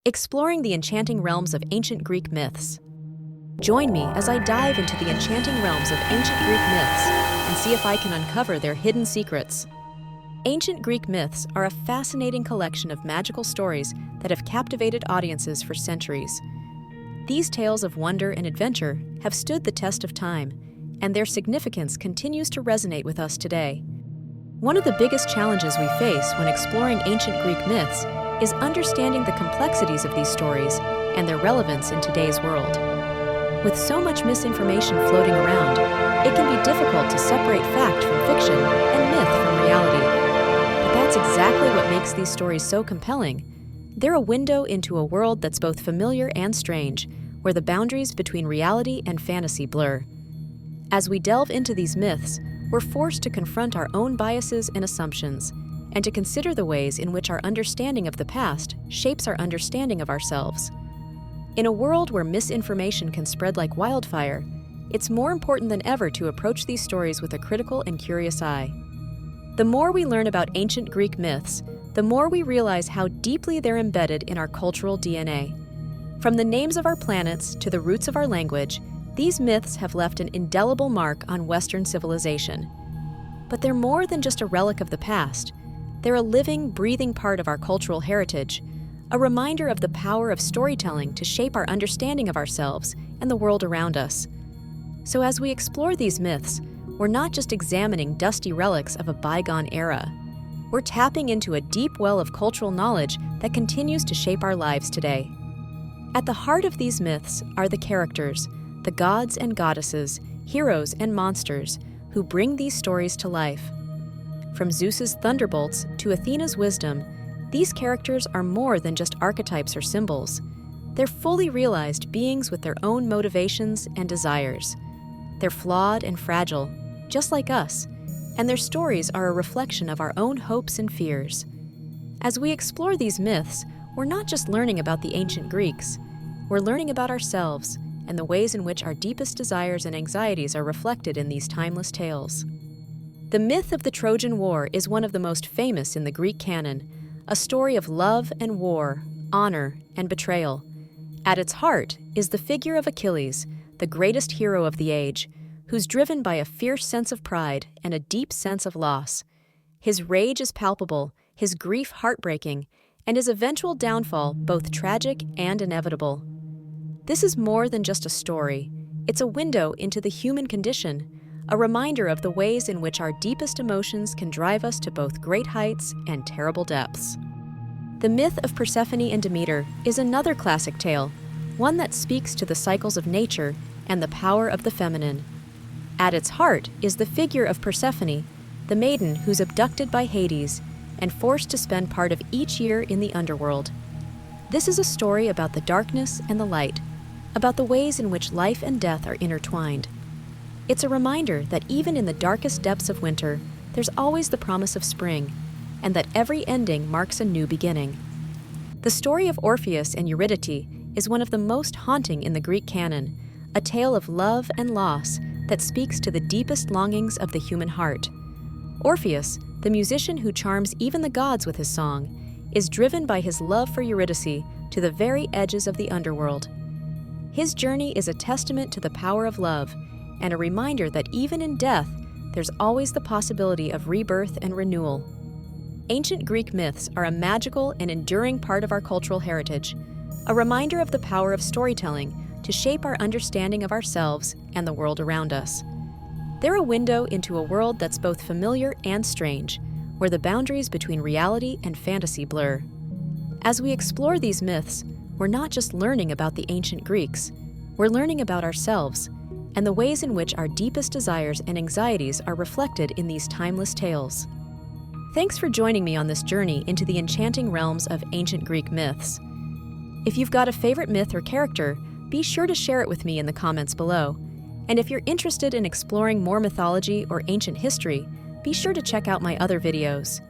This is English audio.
exploring the enchanting realms of ancient Greek myths. Join me as I dive into the enchanting realms of ancient Greek myths and see if I can uncover their hidden secrets. Ancient Greek myths are a fascinating collection of magical stories that have captivated audiences for centuries. These tales of wonder and adventure have stood the test of time, and their significance continues to resonate with us today. One of the biggest challenges we face when exploring ancient Greek myths is understanding the complexities of these stories and their relevance in today's world. With so much misinformation floating around, it can be difficult to separate fact from fiction and myth from reality. But that's exactly what makes these stories so compelling. They're a window into a world that's both familiar and strange, where the boundaries between reality and fantasy blur. As we delve into these myths, we're forced to confront our own biases and assumptions, and to consider the ways in which our understanding of the past shapes our understanding of ourselves. In a world where misinformation can spread like wildfire, it's more important than ever to approach these stories with a critical and curious eye. The more we learn about ancient Greek myths, the more we realize how deeply they're embedded in our cultural DNA. From the names of our planets to the roots of our language, these myths have left an indelible mark on Western civilization. But they're more than just a relic of the past. They're a living, breathing part of our cultural heritage, a reminder of the power of storytelling to shape our understanding of ourselves and the world around us. So as we explore these myths, we're not just examining dusty relics of a bygone era. We're tapping into a deep well of cultural knowledge that continues to shape our lives today. At the heart of these myths are the characters, the gods and goddesses, heroes and monsters, who bring these stories to life. From Zeus's thunderbolts to Athena's wisdom, these characters are more than just archetypes or symbols. They're fully realized beings with their own motivations and desires. They're flawed and fragile, just like us, and their stories are a reflection of our own hopes and fears. As we explore these myths, we're not just learning about the ancient Greeks. We're learning about ourselves and the ways in which our deepest desires and anxieties are reflected in these timeless tales. The myth of the Trojan War is one of the most famous in the Greek canon, a story of love and war, honor and betrayal. At its heart is the figure of Achilles, the greatest hero of the age, who's driven by a fierce sense of pride and a deep sense of loss. His rage is palpable, his grief heartbreaking, and his eventual downfall both tragic and inevitable. This is more than just a story. It's a window into the human condition, a reminder of the ways in which our deepest emotions can drive us to both great heights and terrible depths. The myth of Persephone and Demeter is another classic tale, one that speaks to the cycles of nature and the power of the feminine. At its heart is the figure of Persephone, the maiden who's abducted by Hades and forced to spend part of each year in the Underworld. This is a story about the darkness and the light, about the ways in which life and death are intertwined. It's a reminder that even in the darkest depths of winter, there's always the promise of spring, and that every ending marks a new beginning. The story of Orpheus and Eurydice is one of the most haunting in the Greek canon, a tale of love and loss that speaks to the deepest longings of the human heart. Orpheus, the musician who charms even the gods with his song, is driven by his love for Eurydice to the very edges of the underworld. His journey is a testament to the power of love, and a reminder that even in death, there's always the possibility of rebirth and renewal. Ancient Greek myths are a magical and enduring part of our cultural heritage, a reminder of the power of storytelling to shape our understanding of ourselves and the world around us. They're a window into a world that's both familiar and strange, where the boundaries between reality and fantasy blur. As we explore these myths, we're not just learning about the ancient Greeks, we're learning about ourselves and the ways in which our deepest desires and anxieties are reflected in these timeless tales. Thanks for joining me on this journey into the enchanting realms of ancient Greek myths. If you've got a favorite myth or character, be sure to share it with me in the comments below. And if you're interested in exploring more mythology or ancient history, be sure to check out my other videos.